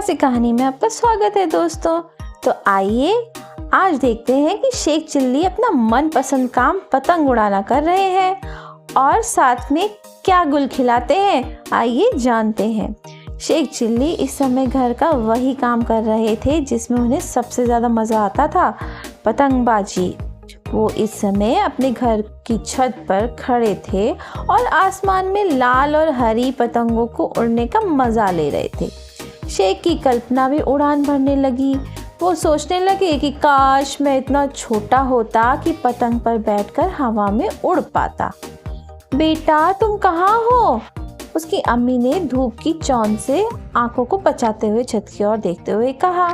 सी कहानी में आपका स्वागत है दोस्तों। तो आइए आज देखते हैं कि शेख चिल्ली अपना मनपसंद काम पतंग उड़ाना कर रहे हैं और साथ में क्या गुल खिलाते हैं। आइए जानते हैं। शेख चिल्ली इस समय घर का वही काम कर रहे थे जिसमें उन्हें सबसे ज़्यादा मज़ा आता था, पतंगबाजी। वो इस समय अपने घर की छत पर खड़े थे और आसमान में लाल और हरी पतंगों को उड़ने का मज़ा ले रहे थे। शेख की कल्पना भी उड़ान भरने लगी। वो सोचने लगे कि काश मैं इतना छोटा होता कि पतंग पर बैठकर हवा में उड़ पाता। बेटा तुम कहाँ हो? उसकी अम्मी ने धूप की चौंध से आंखों को बचाते हुए छत की ओर देखते हुए कहा।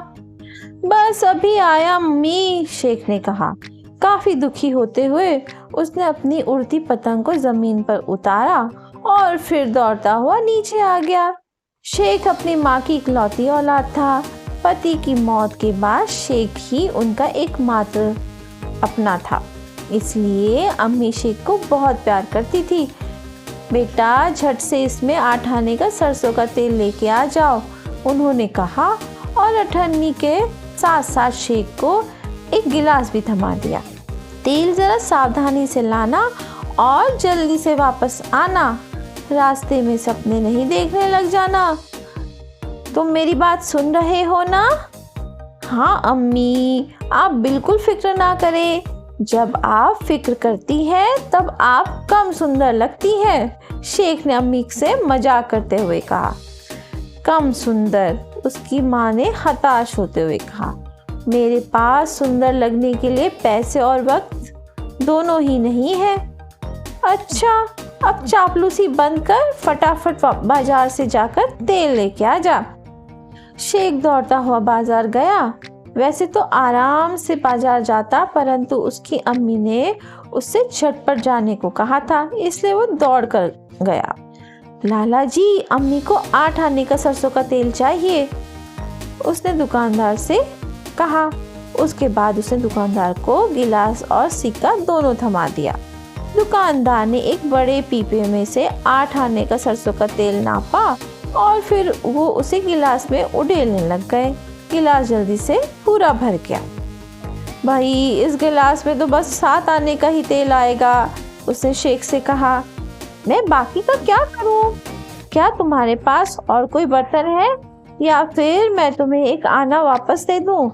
बस अभी आया अम्मी, शेख ने कहा। काफी दुखी होते हुए उसने अपनी उड़ती पतंग को जमीन पर उतारा और फिर दौड़ता हुआ नीचे आ गया। शेख अपनी माँ की इकलौती औलाद था। पति की मौत के बाद शेख ही उनका एकमात्र अपना था, इसलिए अम्मी शेख को बहुत प्यार करती थी। बेटा झट से इसमें 8 आने का सरसों का तेल लेके आ जाओ, उन्होंने कहा और अठन्नी के साथ साथ शेख को एक गिलास भी थमा दिया। तेल जरा सावधानी से लाना और जल्दी से वापस आना, रास्ते में सपने नहीं देखने लग जाना। तुम मेरी बात सुन रहे हो ना? हाँ अम्मी, आप बिल्कुल फिक्र ना करें। जब आप फिक्र करती हैं तब आप कम सुंदर लगती हैं, शेख ने अम्मी से मजाक करते हुए कहा। कम सुंदर? उसकी माँ ने हताश होते हुए कहा। मेरे पास सुंदर लगने के लिए पैसे और वक्त दोनों ही नहीं है। अच्छा, अब चापलूसी बंद कर फटाफट बाजार से जाकर तेल लेके आ जा। शेख दौड़ता हुआ बाजार गया। वैसे तो आराम से बाजार जाता, परंतु उसकी अम्मी ने उससे झटपट जाने को कहा था, इसलिए वो दौड़ कर गया। लाला जी, अम्मी को 8 आने का सरसों का तेल चाहिए, उसने दुकानदार से कहा। उसके बाद उसने दुकानदार को गिलास और सिक्का दोनों थमा दिया। दुकानदार ने एक बड़े पीपे में से 8 आने का सरसों का तेल नापा और फिर वो उसे गिलास में उड़ेलने लग गए। गिलास जल्दी से पूरा भर गया। भाई इस गिलास में तो बस 7 आने का ही तेल आएगा, उसने शेख से कहा। मैं बाकी का क्या करूं? क्या तुम्हारे पास और कोई बर्तन है या फिर मैं तुम्हें एक आना वापस दे दूं?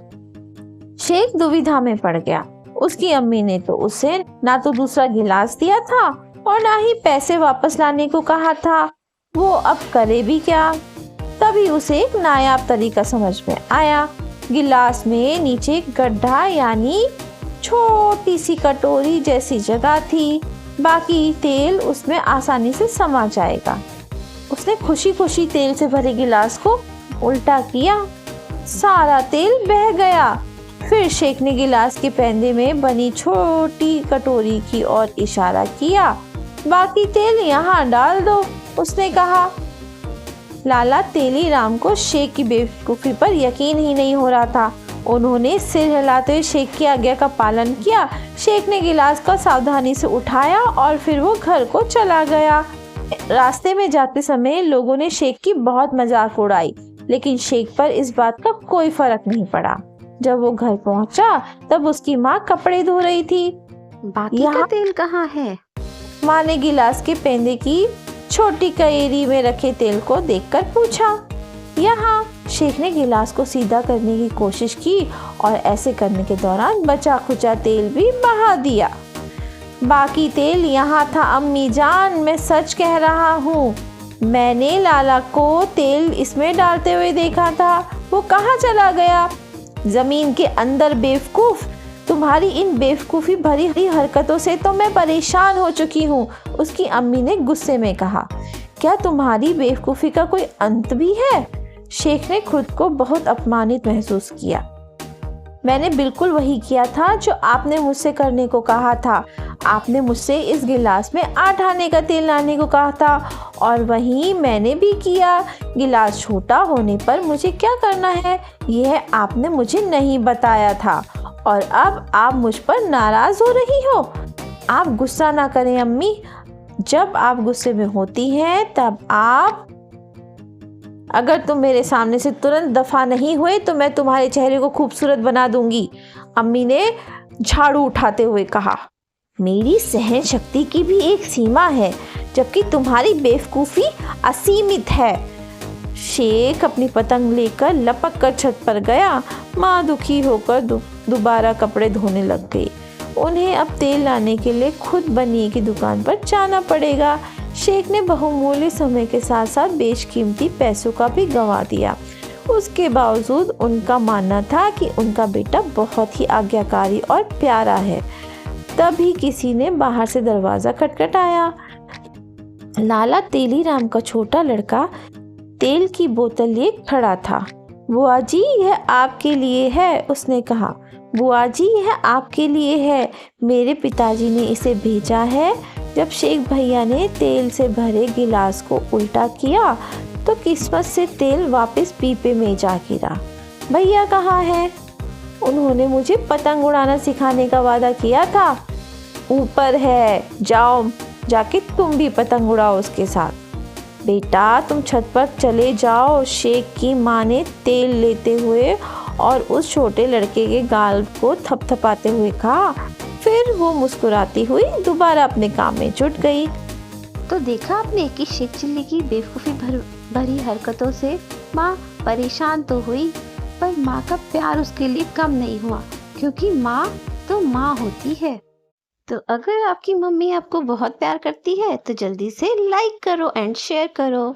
शेख दुविधा में पड़ गया। उसकी अम्मी ने तो उसे ना तो दूसरा गिलास दिया था और ना ही पैसे वापस लाने को कहा था। वो अब करे भी क्या? तभी उसे एक नायाब तरीका समझ में आया। गिलास में नीचे एक गड्ढा यानी छोटी सी कटोरी जैसी जगह थी, बाकी तेल उसमें आसानी से समा जाएगा। उसने खुशी खुशी तेल से भरे गिलास को उल्टा किया, सारा तेल बह गया। फिर शेख ने गिलास के पैंदे में बनी छोटी कटोरी की ओर इशारा किया। बाकी तेल यहाँ डाल दो, उसने कहा। लाला तेलीराम को शेख की बेवकूफ़ी पर यकीन ही नहीं हो रहा था। उन्होंने सिर हिलाते हुए शेख की आज्ञा का पालन किया। शेख ने गिलास को सावधानी से उठाया और फिर वो घर को चला गया। रास्ते में जाते समय लोगों ने शेख की बहुत मजाक उड़ाई, लेकिन शेख पर इस बात का कोई फर्क नहीं पड़ा। जब वो घर पहुंचा तब उसकी माँ कपड़े धो रही थी। बाकी का तेल कहाँ है? माँ ने गिलास के पेंदे की छोटी कटोरी में रखे तेल को देखकर पूछा। यहाँ। शेख ने गिलास को सीधा करने की कोशिश की और ऐसे करने के दौरान बचा खुचा तेल भी बहा दिया। बाकी तेल यहाँ था अम्मी जान, मैं सच कह रहा हूँ। मैंने लाला को तेल इसमें डालते हुए देखा था। वो कहाँ चला गया? जमीन के अंदर। बेवकूफ, तुम्हारी इन बेवकूफ़ी भरी हरकतों से तो मैं परेशान हो चुकी हूँ, उसकी अम्मी ने गुस्से में कहा। क्या तुम्हारी बेवकूफ़ी का कोई अंत भी है? शेख ने खुद को बहुत अपमानित महसूस किया। मैंने बिल्कुल वही किया था जो आपने मुझसे करने को कहा था। आपने मुझसे इस गिलास में 8 आने का तेल लाने को कहा था और वही मैंने भी किया। गिलास छोटा होने पर मुझे क्या करना है यह आपने मुझे नहीं बताया था और अब आप मुझ पर नाराज हो रही हो। आप गुस्सा ना करें अम्मी, जब आप गुस्से में होती हैं तब आप अगर तुम मेरे सामने से तुरंत दफा नहीं हुए तो मैं तुम्हारे चेहरे को खूबसूरत बना दूंगी, अम्मी ने झाड़ू उठाते हुए कहा। मेरी सहन शक्ति की भी एक सीमा है, जबकि तुम्हारी बेवकूफ़ी असीमित है। शेख अपनी पतंग लेकर लपक कर छत पर गया। माँ दुखी होकर दोबारा कपड़े धोने लग गई। उन्हें अब तेल लाने के लिए खुद बनिए की दुकान पर जाना पड़ेगा। शेख ने बहुमूल्य समय के साथ साथ बेशकीमती पैसों का भी गंवा दिया। उसके बावजूद उनका मानना था कि उनका बेटा बहुत ही आज्ञाकारी और प्यारा है। तभी किसी ने बाहर से दरवाज़ा खटखटाया। लाला तेलीराम का छोटा लड़का तेल की बोतल लिए खड़ा था। बुआ जी, यह आपके लिए है, उसने कहा। बुआ जी, यह आपके लिए है, मेरे पिताजी ने इसे भेजा है। जब शेख भैया ने तेल से भरे गिलास को उल्टा किया तो किस्मत से तेल वापस पीपे में जा गिरा। भैया कहाँ है? उन्होंने मुझे पतंग उड़ाना सिखाने का वादा किया था। ऊपर है, जाओ, जाके तुम भी पतंग उड़ाओ उसके साथ। बेटा, तुम छत पर चले जाओ, शेख की माँ ने तेल लेते हुए और उस छोटे लड़के के गाल को थपथपाते हुए कहा। फिर वो मुस्कुराती हुई दोबारा अपने काम में जुट गई। तो देखा आपने कि शेख चिल्ली की बेवकूफ़ी भरी हरकतों से माँ परेशान तो हुई, पर माँ का प्यार उसके लिए कम नहीं हुआ, क्योंकि माँ तो माँ होती है। तो अगर आपकी मम्मी आपको बहुत प्यार करती है तो जल्दी से लाइक करो एंड शेयर करो।